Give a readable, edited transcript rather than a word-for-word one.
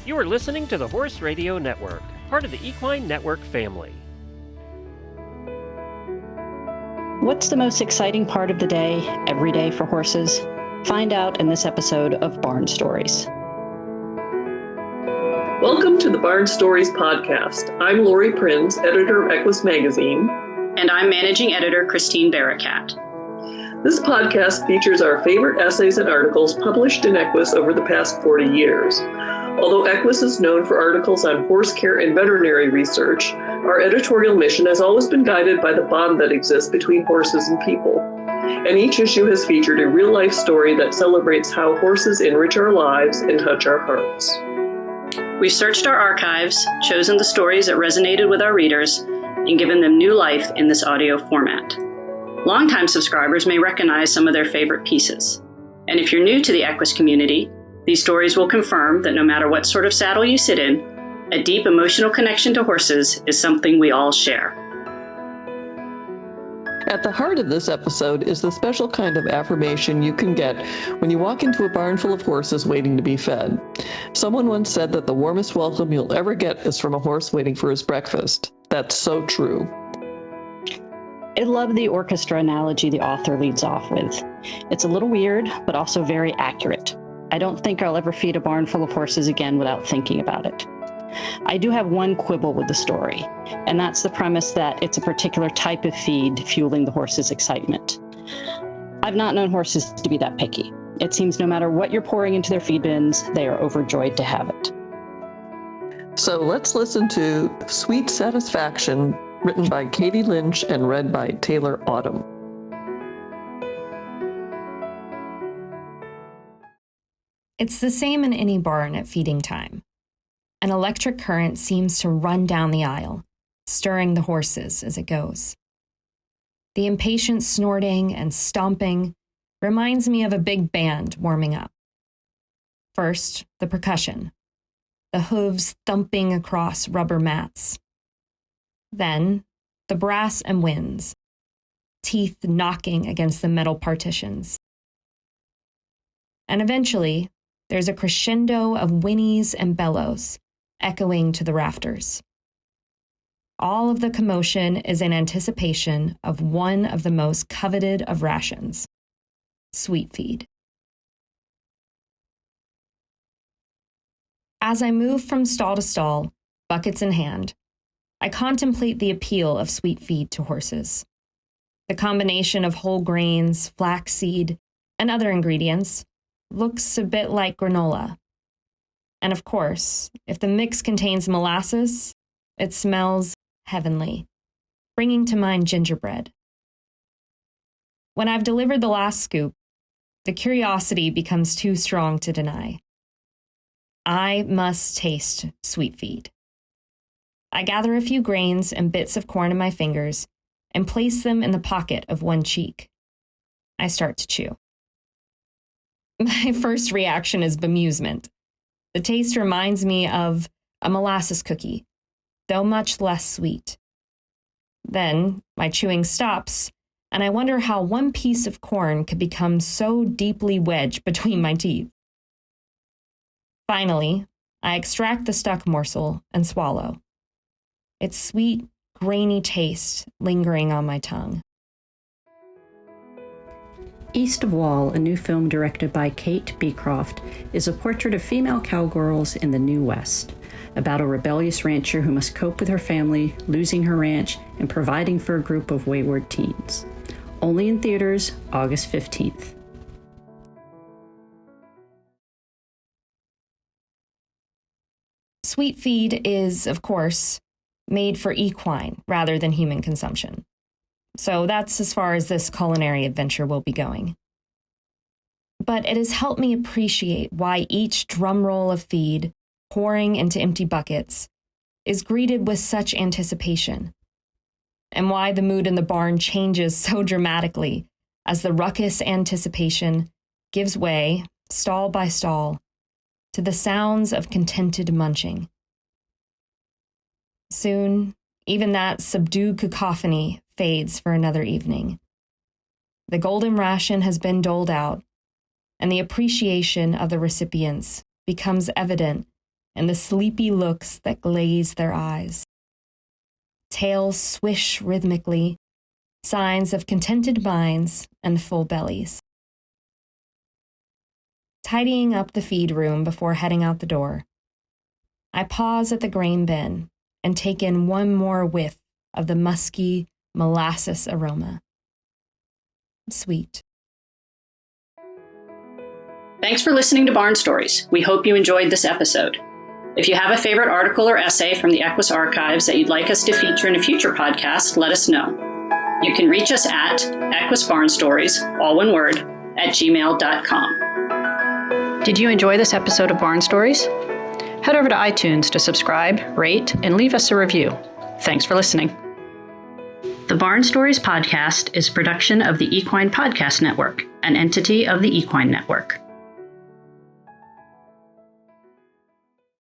You are listening to the Horse Radio Network, part of the Equine Network family. What's the most exciting part of the day, every day for horses? Find out in this episode of Barn Stories. Welcome to the Barn Stories podcast. I'm Lori Prinz, editor of Equus Magazine. And I'm managing editor Christine Barakat. This podcast features our favorite essays and articles published in Equus over the past 40 years. Although Equus is known for articles on horse care and veterinary research, our editorial mission has always been guided by the bond that exists between horses and people. And each issue has featured a real-life story that celebrates how horses enrich our lives and touch our hearts. We've searched our archives, chosen the stories that resonated with our readers, and given them new life in this audio format. Longtime subscribers may recognize some of their favorite pieces. And if you're new to the Equus community, these stories will confirm that no matter what sort of saddle you sit in, a deep emotional connection to horses is something we all share. At the heart of this episode is the special kind of affirmation you can get when you walk into a barn full of horses waiting to be fed. Someone once said that the warmest welcome you'll ever get is from a horse waiting for his breakfast. That's so true. I love the orchestra analogy the author leads off with. It's a little weird, but also very accurate. I don't think I'll ever feed a barn full of horses again without thinking about it. I do have one quibble with the story, and that's the premise that it's a particular type of feed fueling the horse's excitement. I've not known horses to be that picky. It seems no matter what you're pouring into their feed bins, they are overjoyed to have it. So let's listen to Sweet Satisfaction, written by Katie Lynch and read by Taylor Autumn. It's the same in any barn at feeding time. An electric current seems to run down the aisle, stirring the horses as it goes. The impatient snorting and stomping reminds me of a big band warming up. First, the percussion, the hooves thumping across rubber mats. Then, the brass and winds, teeth knocking against the metal partitions. And eventually, there's a crescendo of whinnies and bellows, echoing to the rafters. All of the commotion is in anticipation of one of the most coveted of rations, sweet feed. As I move from stall to stall, buckets in hand, I contemplate the appeal of sweet feed to horses. The combination of whole grains, flaxseed, and other ingredients looks a bit like granola. And of course, if the mix contains molasses, it smells heavenly, bringing to mind gingerbread. When I've delivered the last scoop, the curiosity becomes too strong to deny. I must taste sweet feed. I gather a few grains and bits of corn in my fingers and place them in the pocket of one cheek. I start to chew. My first reaction is bemusement. The taste reminds me of a molasses cookie, though much less sweet. Then my chewing stops, and I wonder how one piece of corn could become so deeply wedged between my teeth. Finally, I extract the stuck morsel and swallow. Its sweet, grainy taste lingering on my tongue. East of Wall, a new film directed by Kate Beecroft, is a portrait of female cowgirls in the New West, about a rebellious rancher who must cope with her family, losing her ranch, and providing for a group of wayward teens. Only in theaters, August 15th. Sweet feed is, of course, made for equine rather than human consumption. So that's as far as this culinary adventure will be going. But it has helped me appreciate why each drum roll of feed, pouring into empty buckets, is greeted with such anticipation, and why the mood in the barn changes so dramatically as the ruckus anticipation gives way, stall by stall, to the sounds of contented munching. Soon, even that subdued cacophony fades for another evening. The golden ration has been doled out, and the appreciation of the recipients becomes evident and the sleepy looks that glaze their eyes. Tails swish rhythmically, signs of contented minds and full bellies. Tidying up the feed room before heading out the door, I pause at the grain bin and take in one more whiff of the musky molasses aroma. Sweet. Thanks for listening to Barn Stories. We hope you enjoyed this episode. If you have a favorite article or essay from the Equus archives that you'd like us to feature in a future podcast, let us know. You can reach us at Equus Barn Stories, all one word, @gmail.com. Did you enjoy this episode of Barn Stories? Head over to iTunes to subscribe, rate, and leave us a review. Thanks for listening. The Barn Stories podcast is a production of the Equine Podcast Network, an entity of the Equine Network.